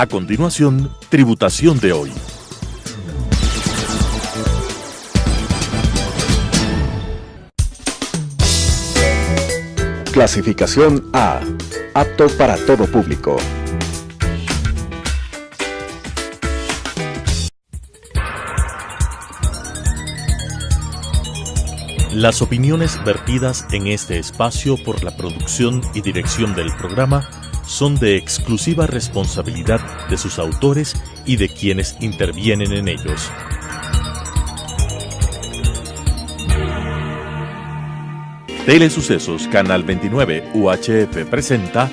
A continuación, Tributación de hoy. Clasificación A. Apto para todo público. Las opiniones vertidas en este espacio por la producción y dirección del programa son de exclusiva responsabilidad de sus autores y de quienes intervienen en ellos. Telesucesos Canal 29 UHF presenta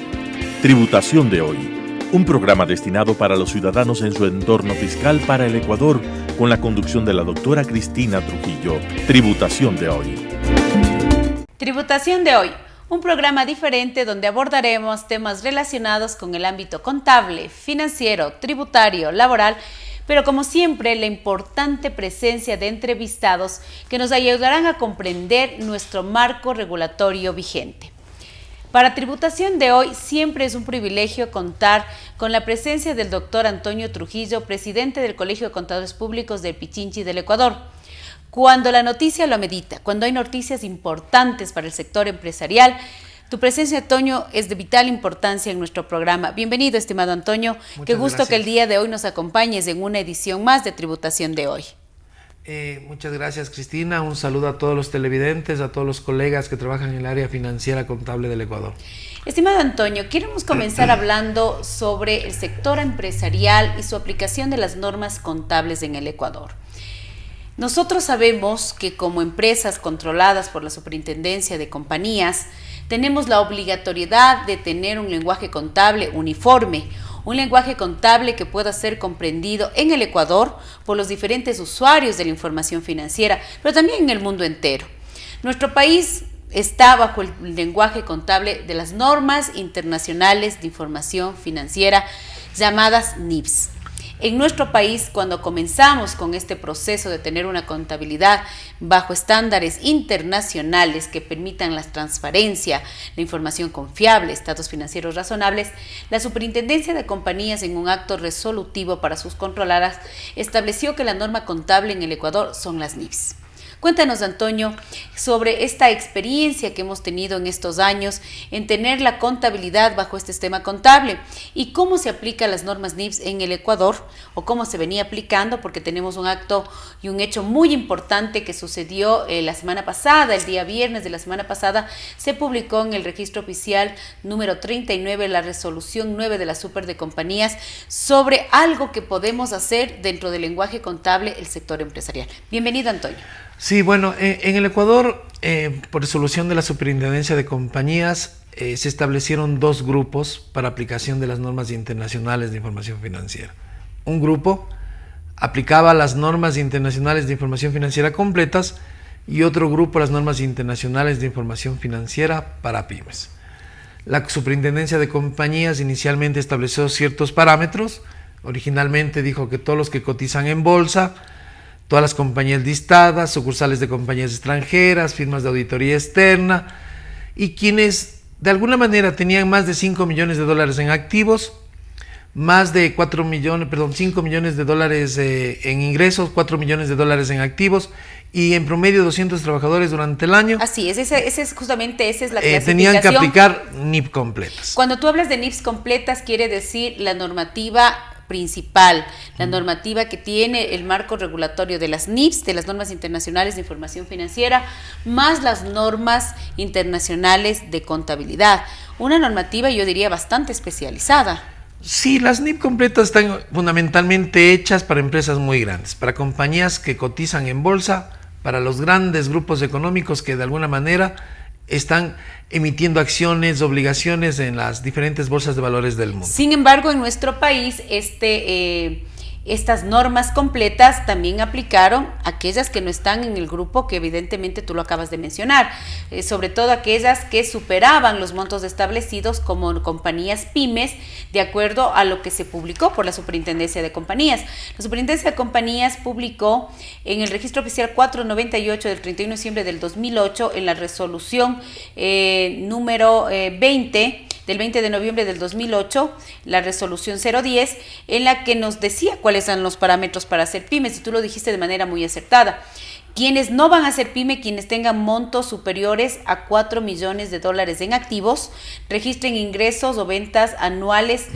Tributación de hoy, un programa destinado para los ciudadanos en su entorno fiscal para el Ecuador, con la conducción de la doctora Cristina Trujillo. Tributación de hoy. Tributación de hoy, un programa diferente donde abordaremos temas relacionados con el ámbito contable, financiero, tributario, laboral, pero como siempre, la importante presencia de entrevistados que nos ayudarán a comprender nuestro marco regulatorio vigente. Para Tributación de hoy, siempre es un privilegio contar con la presencia del doctor Antonio Trujillo, presidente del Colegio de Contadores Públicos del Pichinchi del Ecuador. Cuando la noticia lo amerita, cuando hay noticias importantes para el sector empresarial, tu presencia, Antonio, es de vital importancia en nuestro programa. Bienvenido, estimado Antonio. Qué gusto gracias. Que el día de hoy nos acompañes en una edición más de Tributación de hoy. Muchas gracias, Cristina. Un saludo a todos los televidentes, a todos los colegas que trabajan en el área financiera contable del Ecuador. Estimado Antonio, queremos comenzar hablando sobre el sector empresarial y su aplicación de las normas contables en el Ecuador. Nosotros sabemos que como empresas controladas por la Superintendencia de Compañías, tenemos la obligatoriedad de tener un lenguaje contable uniforme, un lenguaje contable que pueda ser comprendido en el Ecuador por los diferentes usuarios de la información financiera, pero también en el mundo entero. Nuestro país está bajo el lenguaje contable de las normas internacionales de información financiera llamadas NIFS. En nuestro país, cuando comenzamos con este proceso de tener una contabilidad bajo estándares internacionales que permitan la transparencia, la información confiable, estados financieros razonables, la Superintendencia de Compañías, en un acto resolutivo para sus controladas, estableció que la norma contable en el Ecuador son las NIFS. Cuéntanos, Antonio, sobre esta experiencia que hemos tenido en estos años en tener la contabilidad bajo este sistema contable y cómo se aplican las normas NIFS en el Ecuador o cómo se venía aplicando, porque tenemos un acto y un hecho muy importante que sucedió la semana pasada, el día viernes de la semana pasada, se publicó en el registro oficial número 39 la resolución 9 de la Super de Compañías sobre algo que podemos hacer dentro del lenguaje contable el sector empresarial. Bienvenido, Antonio. Sí, bueno, en el Ecuador, por resolución de la Superintendencia de Compañías, se establecieron dos grupos para aplicación de las normas internacionales de información financiera. Un grupo aplicaba las normas internacionales de información financiera completas y otro grupo las normas internacionales de información financiera para pymes. La Superintendencia de Compañías inicialmente estableció ciertos parámetros. Originalmente dijo que todos los que cotizan en bolsa, todas las compañías listadas, sucursales de compañías extranjeras, firmas de auditoría externa y quienes de alguna manera tenían más de $5 millones en activos, más de 5 millones de dólares en ingresos, 4 millones de dólares en activos y en promedio 200 trabajadores durante el año. Así es, esa es la clasificación. Tenían que aplicar NIF completas. Cuando tú hablas de NIFs completas, quiere decir la normativa principal, la normativa que tiene el marco regulatorio de las NIFs, de las normas internacionales de información financiera, más las normas internacionales de contabilidad. Una normativa, yo diría, bastante especializada. Sí, las NIF completas están fundamentalmente hechas para empresas muy grandes, para compañías que cotizan en bolsa, para los grandes grupos económicos que de alguna manera están emitiendo acciones, obligaciones en las diferentes bolsas de valores del mundo. Sin embargo, en nuestro país, estas normas completas también aplicaron a aquellas que no están en el grupo que evidentemente tú lo acabas de mencionar, sobre todo aquellas que superaban los montos establecidos como compañías pymes, de acuerdo a lo que se publicó por la Superintendencia de Compañías. La Superintendencia de Compañías publicó en el registro oficial 498 del 31 de diciembre del 2008, en la resolución número 20, del 20 de noviembre del 2008, la resolución 010, en la que nos decía cuáles eran los parámetros para hacer pymes, y tú lo dijiste de manera muy acertada. Quienes no van a ser pyme, quienes tengan montos superiores a 4 millones de dólares en activos, registren ingresos o ventas anuales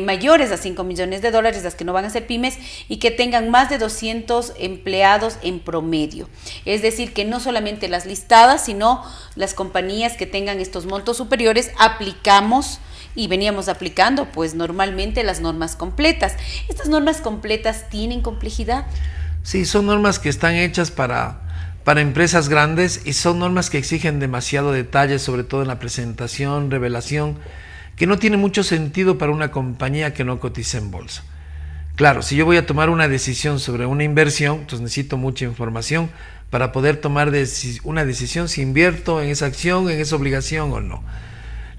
mayores a 5 millones de dólares, las que no van a ser pymes, y que tengan más de 200 empleados en promedio. Es decir, que no solamente las listadas, sino las compañías que tengan estos montos superiores, aplicamos y veníamos aplicando pues normalmente las normas completas. ¿Estas normas completas tienen complejidad? Sí, son normas que están hechas para empresas grandes y son normas que exigen demasiado detalle, sobre todo en la presentación, revelación, que no tiene mucho sentido para una compañía que no cotiza en bolsa. Claro, si yo voy a tomar una decisión sobre una inversión, entonces necesito mucha información para poder tomar una decisión si invierto en esa acción, en esa obligación o no.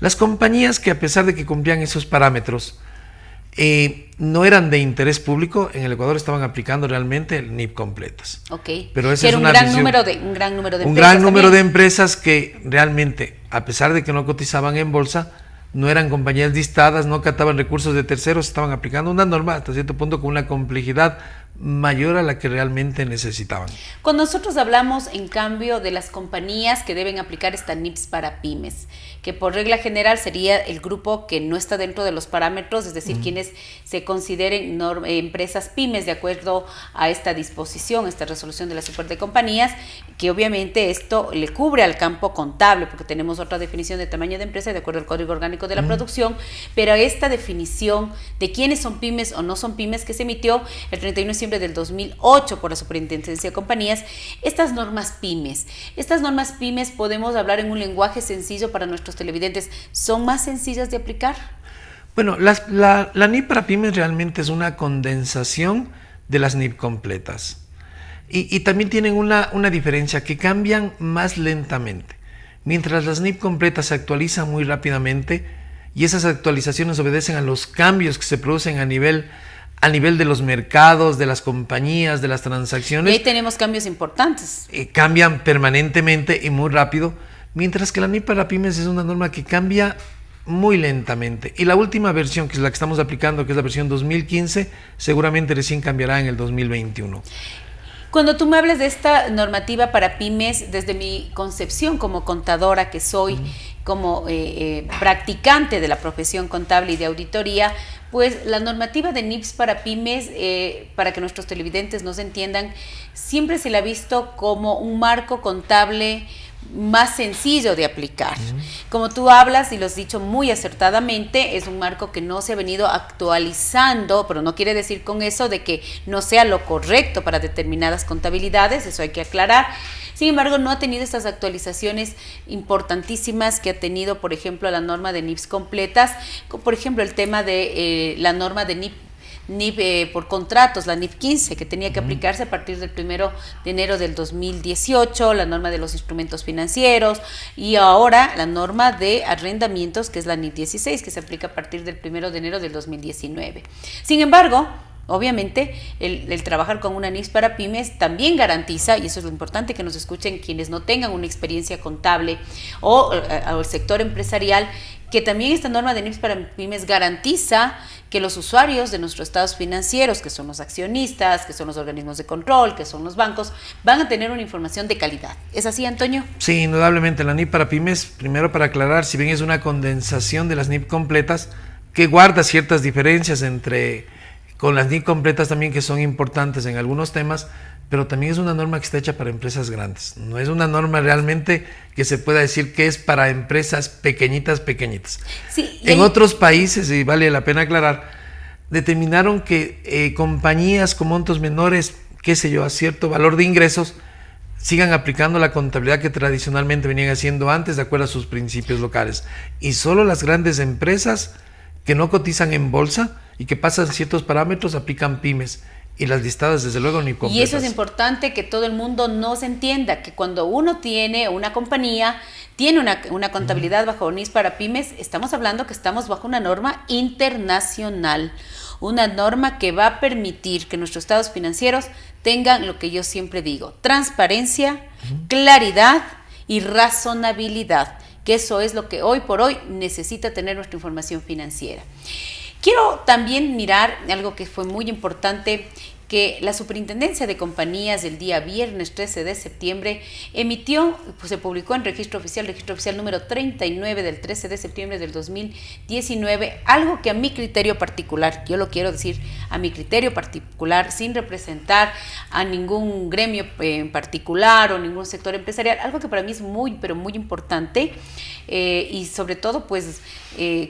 Las compañías que, a pesar de que cumplían esos parámetros, no eran de interés público, en el Ecuador estaban aplicando realmente el NIP completas. Ok. Pero esa era es un gran número de empresas. Un gran número de empresas que realmente, a pesar de que no cotizaban en bolsa, no eran compañías listadas, no captaban recursos de terceros, estaban aplicando una norma hasta cierto punto con una complejidad mayor a la que realmente necesitaban. Cuando nosotros hablamos, en cambio, de las compañías que deben aplicar esta NIPS para pymes, que por regla general sería el grupo que no está dentro de los parámetros, es decir, quienes se consideren empresas pymes de acuerdo a esta disposición, esta resolución de la Super de Compañías, que obviamente esto le cubre al campo contable, porque tenemos otra definición de tamaño de empresa de acuerdo al Código Orgánico de la Producción, pero esta definición de quiénes son pymes o no son pymes, que se emitió el 31 de diciembre del 2008 por la Superintendencia de Compañías, estas normas pymes podemos hablar en un lenguaje sencillo para nuestros televidentes, ¿son más sencillas de aplicar? Bueno, la NIP para pymes realmente es una condensación de las NIP completas. Y también tienen una diferencia, que cambian más lentamente. Mientras las NIP completas se actualizan muy rápidamente, y esas actualizaciones obedecen a los cambios que se producen a nivel de los mercados, de las compañías, de las transacciones. Y ahí tenemos cambios importantes. Cambian permanentemente y muy rápido, mientras que la NIP para pymes es una norma que cambia muy lentamente. Y la última versión, que es la que estamos aplicando, que es la versión 2015, seguramente recién cambiará en el 2021. Cuando tú me hablas de esta normativa para pymes, desde mi concepción como contadora que soy, como practicante de la profesión contable y de auditoría, pues la normativa de NIPS para pymes, para que nuestros televidentes nos entiendan, siempre se la ha visto como un marco contable más sencillo de aplicar. Como tú hablas y lo has dicho muy acertadamente, es un marco que no se ha venido actualizando, pero no quiere decir con eso de que no sea lo correcto para determinadas contabilidades, eso hay que aclarar. Sin embargo, no ha tenido estas actualizaciones importantísimas que ha tenido, por ejemplo, la norma de NIPS completas, por ejemplo, el tema de la norma de NIP por contratos, la NIP 15, que tenía que aplicarse a partir del 1 de enero del 2018, la norma de los instrumentos financieros, y ahora la norma de arrendamientos, que es la NIP 16, que se aplica a partir del 1 de enero del 2019. Sin embargo, obviamente, el trabajar con una NIPS para pymes también garantiza, y eso es lo importante que nos escuchen quienes no tengan una experiencia contable o el sector empresarial, que también esta norma de NIPS para pymes garantiza que los usuarios de nuestros estados financieros, que son los accionistas, que son los organismos de control, que son los bancos, van a tener una información de calidad. ¿Es así, Antonio? Sí, indudablemente. La NIP para pymes, primero para aclarar, si bien es una condensación de las NIP completas, que guarda ciertas diferencias con las NIP completas también, que son importantes en algunos temas, pero también es una norma que está hecha para empresas grandes. No es una norma realmente que se pueda decir que es para empresas pequeñitas. Sí, en otros países, y vale la pena aclarar, determinaron que compañías con montos menores, qué sé yo, a cierto valor de ingresos, sigan aplicando la contabilidad que tradicionalmente venían haciendo antes, de acuerdo a sus principios locales. Y solo las grandes empresas que no cotizan en bolsa y que pasan ciertos parámetros aplican pymes. Y las listadas, desde luego, ni completas. Y eso es importante que todo el mundo nos entienda, que cuando uno tiene una compañía, tiene una contabilidad bajo NIPS para pymes, estamos hablando que estamos bajo una norma internacional, una norma que va a permitir que nuestros estados financieros tengan lo que yo siempre digo: transparencia, claridad y razonabilidad. que eso es lo que hoy por hoy necesita tener nuestra información financiera. Quiero también mirar algo que fue muy importante, que la Superintendencia de Compañías el día viernes 13 de septiembre emitió, pues se publicó en registro oficial número 39 del 13 de septiembre del 2019, algo que a mi criterio particular, yo lo quiero decir a mi criterio particular, sin representar a ningún gremio en particular o ningún sector empresarial, algo que para mí es muy, pero muy importante, y sobre todo, pues,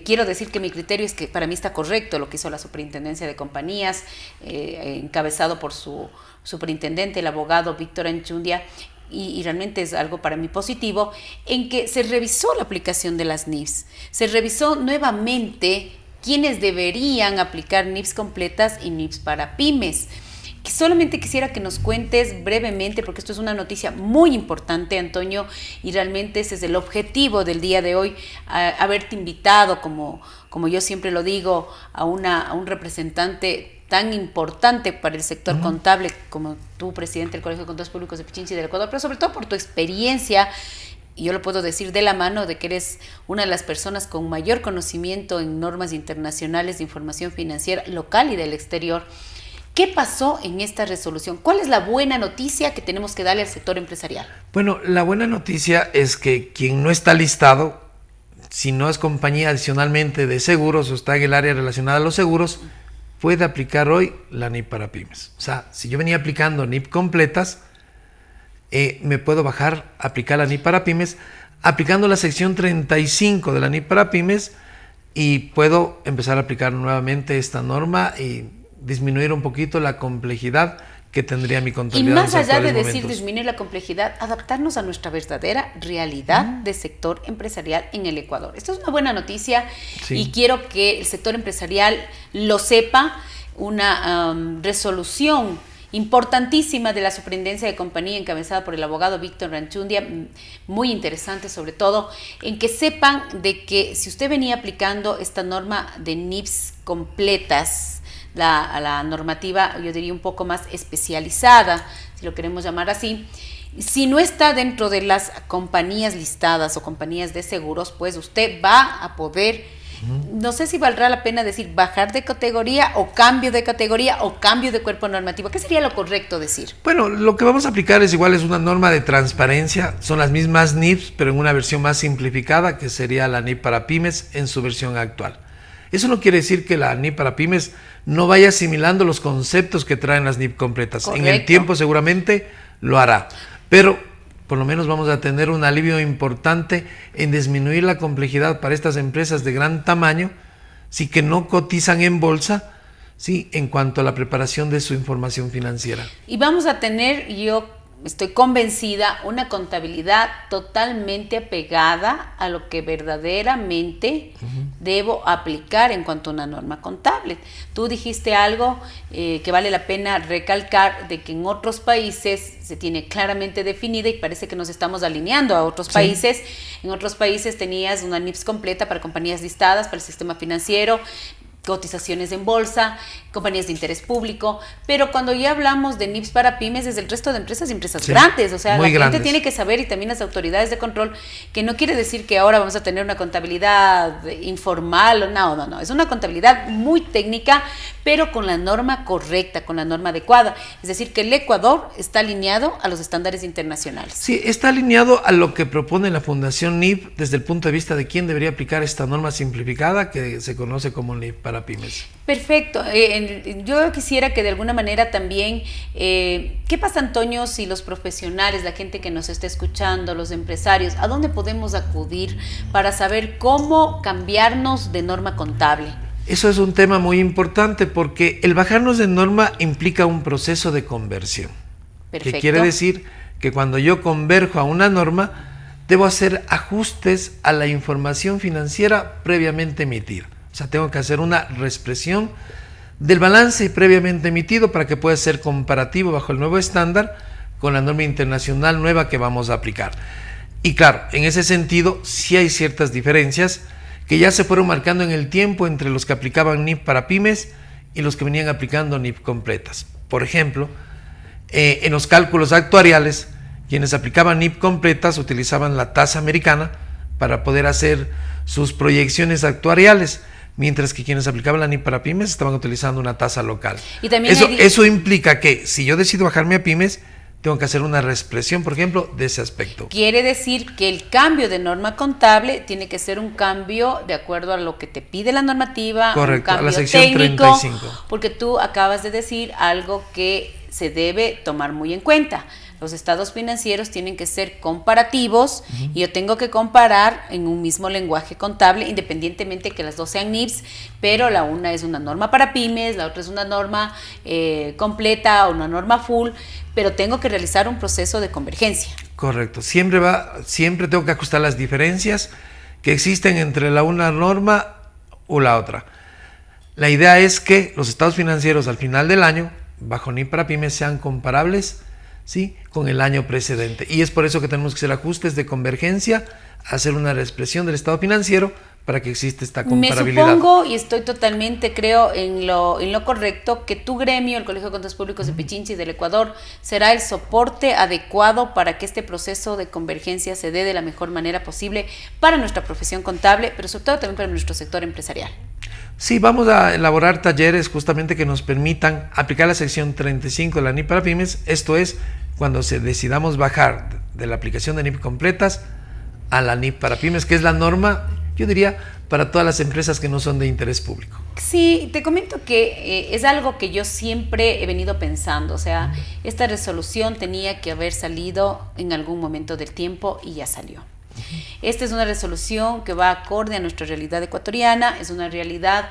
quiero decir que mi criterio es que para mí está correcto lo que hizo la Superintendencia de Compañías, encabezado por su superintendente, el abogado Víctor Anchundia, y realmente es algo para mí positivo, en que se revisó la aplicación de las NIFs, se revisó nuevamente quiénes deberían aplicar NIFs completas y NIFs para pymes. Solamente quisiera que nos cuentes brevemente, porque esto es una noticia muy importante, Antonio, y realmente ese es el objetivo del día de hoy, haberte invitado, como yo siempre lo digo, a un representante tan importante para el sector contable como tú, presidente del Colegio de Contadores Públicos de Pichincha y del Ecuador, pero sobre todo por tu experiencia, y yo lo puedo decir de la mano de que eres una de las personas con mayor conocimiento en normas internacionales de información financiera local y del exterior. ¿Qué pasó en esta resolución? ¿Cuál es la buena noticia que tenemos que darle al sector empresarial? Bueno, la buena noticia es que quien no está listado, si no es compañía adicionalmente de seguros o está en el área relacionada a los seguros, puede aplicar hoy la NIP para pymes. O sea, si yo venía aplicando NIP completas, me puedo bajar, aplicar la NIP para pymes, aplicando la sección 35 de la NIP para pymes, y puedo empezar a aplicar nuevamente esta norma y disminuir un poquito la complejidad que tendría mi contabilidad. Y más allá de decir disminuir la complejidad, adaptarnos a nuestra verdadera realidad de sector empresarial en el Ecuador. Esto es una buena noticia, sí, y quiero que el sector empresarial lo sepa. Una resolución importantísima de la Superintendencia de Compañía encabezada por el abogado Víctor Anchundia, muy interesante sobre todo, en que sepan de que si usted venía aplicando esta norma de NIFs completas, la normativa, yo diría un poco más especializada, si lo queremos llamar así, si no está dentro de las compañías listadas o compañías de seguros, pues usted va a poder, no sé si valdrá la pena decir bajar de categoría o cambio de categoría o cambio de cuerpo normativo. ¿Qué sería lo correcto decir? Bueno, lo que vamos a aplicar es igual, es una norma de transparencia, son las mismas NIFs, pero en una versión más simplificada, que sería la NIP para pymes en su versión actual. Eso no quiere decir que la NIP para pymes no vaya asimilando los conceptos que traen las NIP completas. Correcto. En el tiempo seguramente lo hará, pero por lo menos vamos a tener un alivio importante en disminuir la complejidad para estas empresas de gran tamaño, sí, que no cotizan en bolsa, sí, en cuanto a la preparación de su información financiera. Y vamos a tener, yo estoy convencida, una contabilidad totalmente apegada a lo que verdaderamente debo aplicar en cuanto a una norma contable. Tú dijiste algo que vale la pena recalcar, de que en otros países se tiene claramente definida y parece que nos estamos alineando a otros países. En otros países tenías una NIPS completa para compañías listadas, para el sistema financiero, cotizaciones en bolsa, compañías de interés público, pero cuando ya hablamos de NIPS para pymes es el resto de empresas y empresas grandes, o sea, la gente tiene que saber, y también las autoridades de control, que no quiere decir que ahora vamos a tener una contabilidad informal, no, es una contabilidad muy técnica, pero con la norma correcta, con la norma adecuada, es decir, que el Ecuador está alineado a los estándares internacionales. Sí, está alineado a lo que propone la Fundación NIP desde el punto de vista de quién debería aplicar esta norma simplificada que se conoce como NIP para pymes. Perfecto. Yo quisiera que de alguna manera también, ¿qué pasa, Antonio, si los profesionales, la gente que nos está escuchando, los empresarios, a dónde podemos acudir para saber cómo cambiarnos de norma contable? Eso es un tema muy importante porque el bajarnos de norma implica un proceso de conversión. Perfecto. Que quiere decir que cuando yo converjo a una norma, debo hacer ajustes a la información financiera previamente emitida. O sea, tengo que hacer una reexpresión del balance previamente emitido para que pueda ser comparativo bajo el nuevo estándar con la norma internacional nueva que vamos a aplicar. Y claro, en ese sentido sí hay ciertas diferencias que ya se fueron marcando en el tiempo entre los que aplicaban NIP para pymes y los que venían aplicando NIP completas. Por ejemplo, en los cálculos actuariales, quienes aplicaban NIP completas utilizaban la tasa americana para poder hacer sus proyecciones actuariales, mientras que quienes aplicaban la NIP para pymes estaban utilizando una tasa local. Y también eso implica que si yo decido bajarme a pymes, tengo que hacer una reexpresión, por ejemplo, de ese aspecto. Quiere decir que el cambio de norma contable tiene que ser un cambio de acuerdo a lo que te pide la normativa, correcto, un cambio a la sección técnico, 35. porque tú acabas de decir algo que se debe tomar muy en cuenta. Los estados financieros tienen que ser comparativos y yo tengo que comparar en un mismo lenguaje contable, independientemente que las dos sean NIPS, pero la una es una norma para pymes, la otra es una norma completa o una norma full, pero tengo que realizar un proceso de convergencia. Correcto, siempre tengo que ajustar las diferencias que existen entre la una norma o la otra. La idea es que los estados financieros al final del año, bajo NIP para pymes, sean comparables, ¿sí?, con el año precedente. Y es por eso que tenemos que hacer ajustes de convergencia, hacer una reexpresión del estado financiero para que exista esta comparabilidad. Me supongo, y estoy totalmente, creo, en lo correcto, que tu gremio, el Colegio de Contadores Públicos de Pichincha y del Ecuador, será el soporte adecuado para que este proceso de convergencia se dé de la mejor manera posible para nuestra profesión contable, pero sobre todo también para nuestro sector empresarial. Sí, vamos a elaborar talleres justamente que nos permitan aplicar la sección 35 de la NIP para pymes, esto es, cuando decidamos bajar de la aplicación de NIP completas a la NIP para pymes, que es la norma, yo diría, para todas las empresas que no son de interés público. Sí, te comento que es algo que yo siempre he venido pensando, o sea, esta resolución tenía que haber salido en algún momento del tiempo y ya salió. Esta es una resolución que va acorde a nuestra realidad ecuatoriana, es una realidad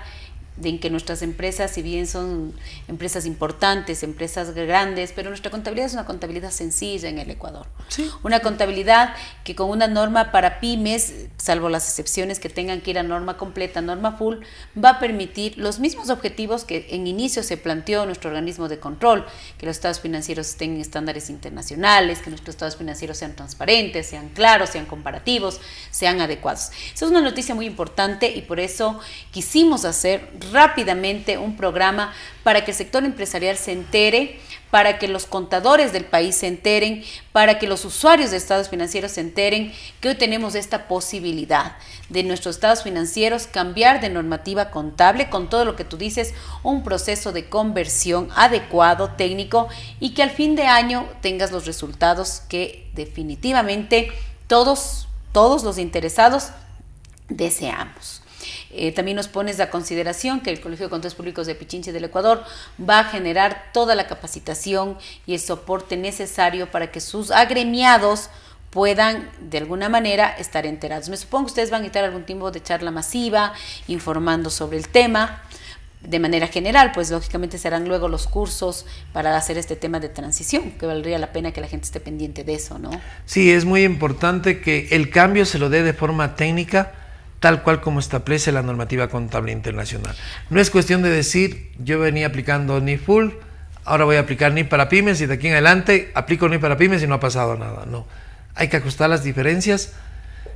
en que nuestras empresas, si bien son empresas importantes, empresas grandes, pero nuestra contabilidad es una contabilidad sencilla en el Ecuador. Sí. Una contabilidad que con una norma para pymes, salvo las excepciones que tengan que ir a norma completa, norma full, va a permitir los mismos objetivos que en inicio se planteó nuestro organismo de control, que los estados financieros estén en estándares internacionales, que nuestros estados financieros sean transparentes, sean claros, sean comparativos, sean adecuados. Esa es una noticia muy importante y por eso quisimos hacer rápidamente un programa para que el sector empresarial se entere, para que los contadores del país se enteren, para que los usuarios de estados financieros se enteren que hoy tenemos esta posibilidad de nuestros estados financieros cambiar de normativa contable con todo lo que tú dices, un proceso de conversión adecuado, técnico, y que al fin de año tengas los resultados que definitivamente todos los interesados deseamos. También nos pones a consideración que el Colegio de Contadores Públicos de Pichincha y del Ecuador va a generar toda la capacitación y el soporte necesario para que sus agremiados puedan de alguna manera estar enterados. Me supongo que ustedes van a necesitar algún tipo de charla masiva informando sobre el tema. De manera general, pues lógicamente serán luego los cursos para hacer este tema de transición, que valdría la pena que la gente esté pendiente de eso, ¿no? Sí, es muy importante que el cambio se lo dé de forma técnica, tal cual como establece la normativa contable internacional. No es cuestión de decir, yo venía aplicando NIP full, ahora voy a aplicar NIP para pymes y de aquí en adelante aplico NIP para pymes y no ha pasado nada. No, hay que ajustar las diferencias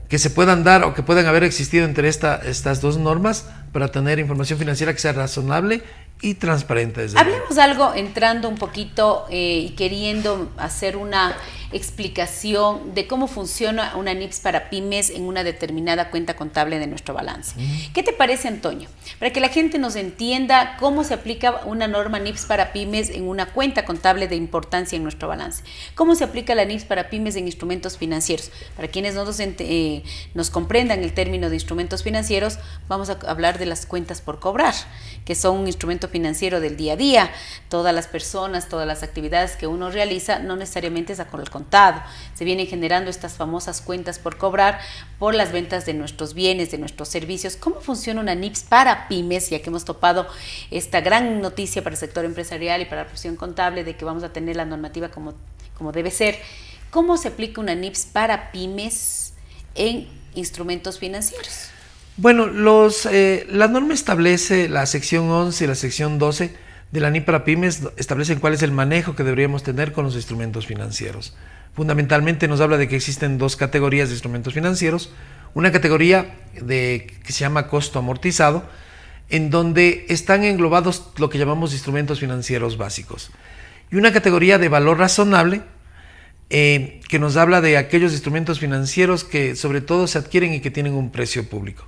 que se puedan dar o que puedan haber existido entre estas dos normas para tener información financiera que sea razonable y transparente. Hablemos algo entrando un poquito y queriendo hacer una explicación de cómo funciona una NIPS para pymes en una determinada cuenta contable de nuestro balance. ¿Qué te parece, Antonio? Para que la gente nos entienda cómo se aplica una norma NIPS para pymes en una cuenta contable de importancia en nuestro balance. ¿Cómo se aplica la NIPS para pymes en instrumentos financieros? Para quienes no nos comprendan el término de instrumentos financieros, vamos a hablar de las cuentas por cobrar, que son un instrumento financiero del día a día. Todas las personas, todas las actividades que uno realiza, no necesariamente es a con el contado. Se vienen generando estas famosas cuentas por cobrar por las ventas de nuestros bienes, de nuestros servicios. ¿Cómo funciona una NIPS para pymes? Ya que hemos topado esta gran noticia para el sector empresarial y para la profesión contable de que vamos a tener la normativa como debe ser. ¿Cómo se aplica una NIPS para pymes en instrumentos financieros? Bueno, la norma establece, la sección 11 y la sección 12 de la NIP para pymes establecen cuál es el manejo que deberíamos tener con los instrumentos financieros. Fundamentalmente nos habla de que existen dos categorías de instrumentos financieros, una categoría que se llama costo amortizado, en donde están englobados lo que llamamos instrumentos financieros básicos, y una categoría de valor razonable, que nos habla de aquellos instrumentos financieros que sobre todo se adquieren y que tienen un precio público.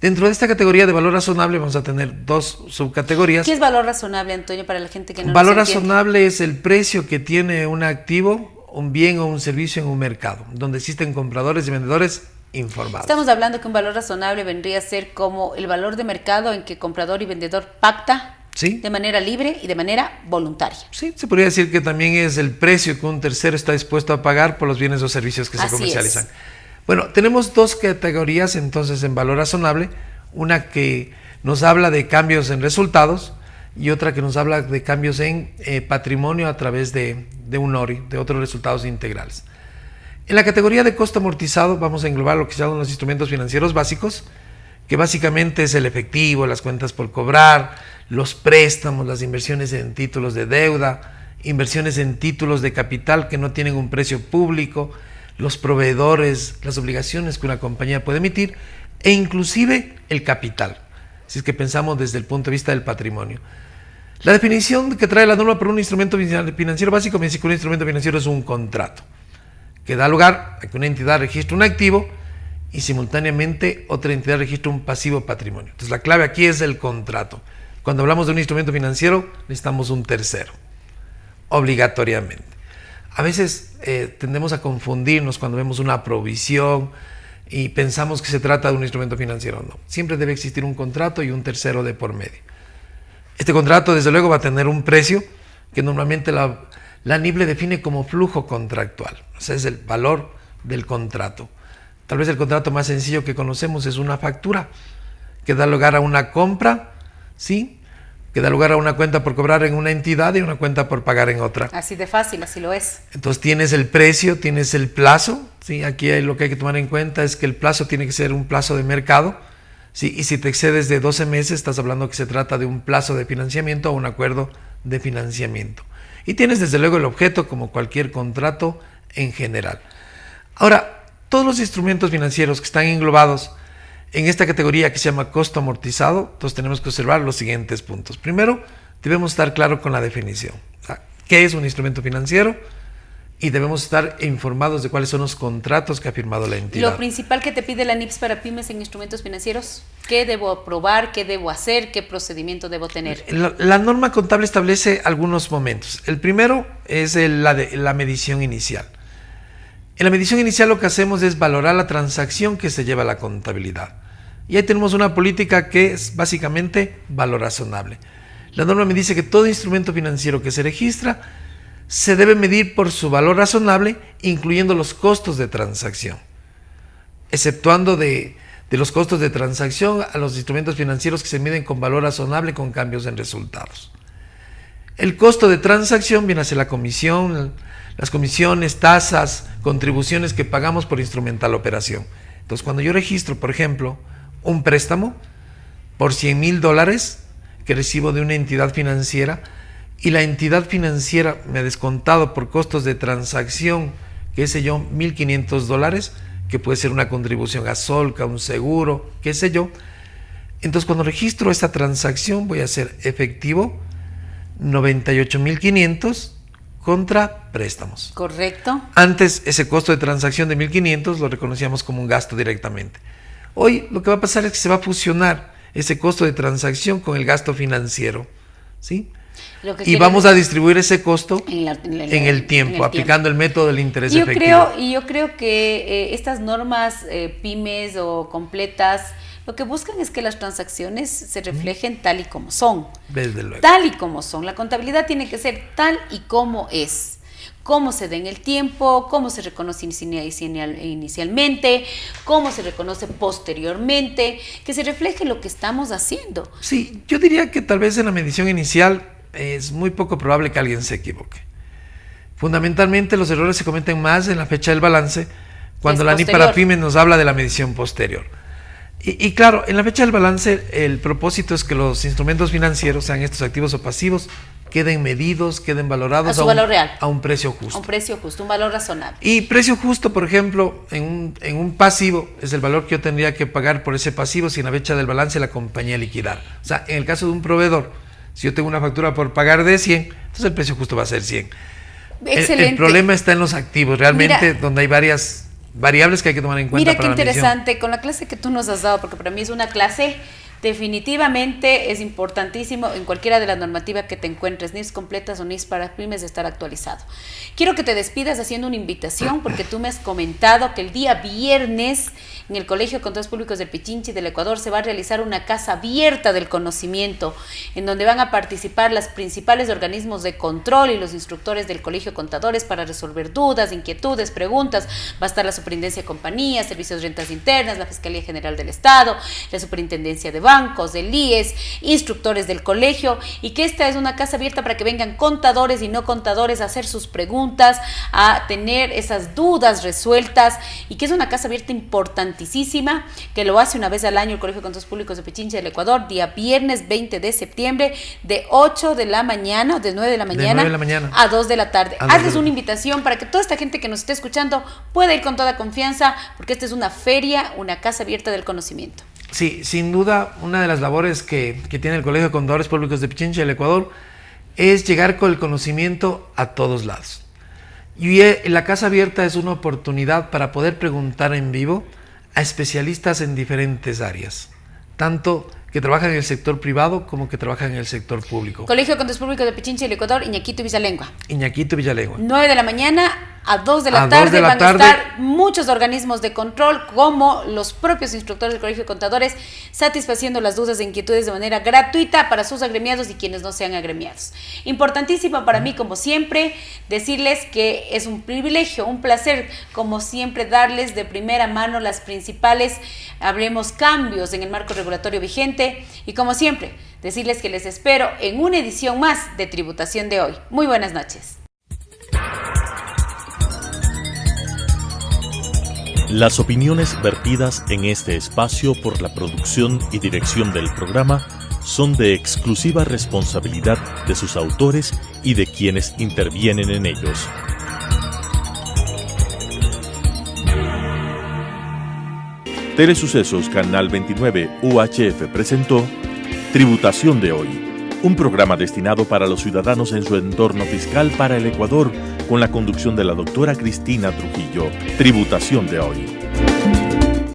Dentro de esta categoría de valor razonable vamos a tener dos subcategorías. ¿Qué es valor razonable, Antonio, para la gente que no Valor nos entiende? razonable es el precio que tiene un activo, un bien o un servicio en un mercado, donde existen compradores y vendedores informados. Estamos hablando que un valor razonable vendría a ser como el valor de mercado en que comprador y vendedor pacta, ¿sí?, de manera libre y de manera voluntaria. Sí, se podría decir que también es el precio que un tercero está dispuesto a pagar por los bienes o servicios que se Así comercializan. es. Bueno, tenemos dos categorías entonces en valor razonable, una que nos habla de cambios en resultados y otra que nos habla de cambios en patrimonio a través de un ORI, de otros resultados integrales. En la categoría de costo amortizado vamos a englobar lo que se llaman los instrumentos financieros básicos, que básicamente es el efectivo, las cuentas por cobrar, los préstamos, las inversiones en títulos de deuda, inversiones en títulos de capital que no tienen un precio público, los proveedores, las obligaciones que una compañía puede emitir e inclusive el capital, si es que pensamos desde el punto de vista del patrimonio. La definición que trae la norma para un instrumento financiero básico me dice que un instrumento financiero es un contrato que da lugar a que una entidad registre un activo y simultáneamente otra entidad registra un pasivo patrimonio. Entonces la clave aquí es el contrato. Cuando hablamos de un instrumento financiero necesitamos un tercero, obligatoriamente. A veces tendemos a confundirnos cuando vemos una provisión y pensamos que se trata de un instrumento financiero. No, siempre debe existir un contrato y un tercero de por medio. Este contrato desde luego va a tener un precio que normalmente la NIB le define como flujo contractual, o sea, es el valor del contrato. Tal vez el contrato más sencillo que conocemos es una factura que da lugar a una compra, ¿sí?, que da lugar a una cuenta por cobrar en una entidad y una cuenta por pagar en otra. Así de fácil, así lo es. Entonces tienes el precio, tienes el plazo, ¿sí? Aquí lo que hay que tomar en cuenta es que el plazo tiene que ser un plazo de mercado, ¿sí? Y si te excedes de 12 meses, estás hablando que se trata de un plazo de financiamiento o un acuerdo de financiamiento. Y tienes desde luego el objeto como cualquier contrato en general. Ahora, todos los instrumentos financieros que están englobados en esta categoría que se llama costo amortizado, entonces tenemos que observar los siguientes puntos. Primero, debemos estar claro con la definición. O sea, ¿qué es un instrumento financiero? Y debemos estar informados de cuáles son los contratos que ha firmado la entidad. Lo principal que te pide la NIPS para pymes en instrumentos financieros, ¿qué debo aprobar? ¿Qué debo hacer? ¿Qué procedimiento debo tener? La norma contable establece algunos momentos. El primero es la medición inicial. En la medición inicial lo que hacemos es valorar la transacción que se lleva a la contabilidad. Y ahí tenemos una política que es básicamente valor razonable. La norma me dice que todo instrumento financiero que se registra se debe medir por su valor razonable, incluyendo los costos de transacción, exceptuando de los costos de transacción a los instrumentos financieros que se miden con valor razonable con cambios en resultados. El costo de transacción viene a ser la comisión, las comisiones, tasas, contribuciones que pagamos por instrumental operación. Entonces, cuando yo registro, por ejemplo, un préstamo por $100,000 que recibo de una entidad financiera y la entidad financiera me ha descontado por costos de transacción, qué sé yo, $1,500, que puede ser una contribución a Solca, un seguro, qué sé yo. Entonces, cuando registro esta transacción, voy a hacer efectivo 98,500 contra préstamos. Correcto. Antes, ese costo de transacción de 1,500 lo reconocíamos como un gasto directamente. Hoy lo que va a pasar es que se va a fusionar ese costo de transacción con el gasto financiero, ¿sí? Y vamos a distribuir ese costo en el tiempo, aplicando el método del interés efectivo. Yo creo que estas normas pymes o completas, lo que buscan es que las transacciones se reflejen tal y como son. Desde luego. Tal y como son. La contabilidad tiene que ser tal y como es. Cómo se da en el tiempo, cómo se reconoce inicialmente, cómo se reconoce posteriormente, que se refleje lo que estamos haciendo. Sí, yo diría que tal vez en la medición inicial es muy poco probable que alguien se equivoque. Fundamentalmente los errores se cometen más en la fecha del balance, cuando la NIP para pymes nos habla de la medición posterior. Y claro, en la fecha del balance el propósito es que los instrumentos financieros, sean estos activos o pasivos, queden medidos, queden valorados a su valor real, a un precio justo. A un precio justo, un valor razonable. Y precio justo, por ejemplo, en un pasivo, es el valor que yo tendría que pagar por ese pasivo si en la fecha del balance la compañía liquidara. O sea, en el caso de un proveedor, si yo tengo una factura por pagar de 100, entonces el precio justo va a ser 100. Excelente. El problema está en los activos, realmente, Mira, donde hay varias variables que hay que tomar en cuenta. Mira qué para la medición. interesante, con la clase que tú nos has dado, porque para mí es una clase, definitivamente es importantísimo en cualquiera de las normativas que te encuentres, NIFs completas o NIFs para pymes, de estar actualizado. Quiero que te despidas haciendo una invitación, porque tú me has comentado que el día viernes en el Colegio de Contadores Públicos del Pichincha y del Ecuador se va a realizar una casa abierta del conocimiento, en donde van a participar los principales organismos de control y los instructores del Colegio de Contadores para resolver dudas, inquietudes, preguntas. Va a estar la Superintendencia de Compañías, Servicios de Rentas Internas, la Fiscalía General del Estado, la Superintendencia de Bancos, del IES, instructores del colegio, y que esta es una casa abierta para que vengan contadores y no contadores a hacer sus preguntas, a tener esas dudas resueltas, y que es una casa abierta importantísima, que lo hace una vez al año el Colegio de Contadores Públicos de Pichincha del Ecuador, día viernes 20 de septiembre, de 8 de la mañana, de 9 de la mañana, a 2 de la tarde. Hazles una invitación para que toda esta gente que nos esté escuchando pueda ir con toda confianza, porque esta es una feria, una casa abierta del conocimiento. Sí, sin duda, una de las labores que tiene el Colegio de Contadores Públicos de Pichincha del Ecuador es llegar con el conocimiento a todos lados. Y la casa abierta es una oportunidad para poder preguntar en vivo a especialistas en diferentes áreas, tanto que trabajan en el sector privado como que trabajan en el sector público. Colegio de Contadores Públicos de Pichincha del Ecuador, Iñaquito Villalengua. 9 de la mañana a 2 de la tarde van a estar muchos organismos de control, como los propios instructores del Colegio de Contadores, satisfaciendo las dudas e inquietudes de manera gratuita para sus agremiados y quienes no sean agremiados. Importantísimo para mí, como siempre, decirles que es un privilegio, un placer, como siempre, darles de primera mano las principales, hablemos, cambios en el marco regulatorio vigente, y como siempre, decirles que les espero en una edición más de Tributación de Hoy. Muy buenas noches. Las opiniones vertidas en este espacio por la producción y dirección del programa son de exclusiva responsabilidad de sus autores y de quienes intervienen en ellos. Telesucesos Canal 29 UHF presentó Tributación de Hoy, un programa destinado para los ciudadanos en su entorno fiscal para el Ecuador, con la conducción de la doctora Cristina Trujillo. Tributación de Hoy.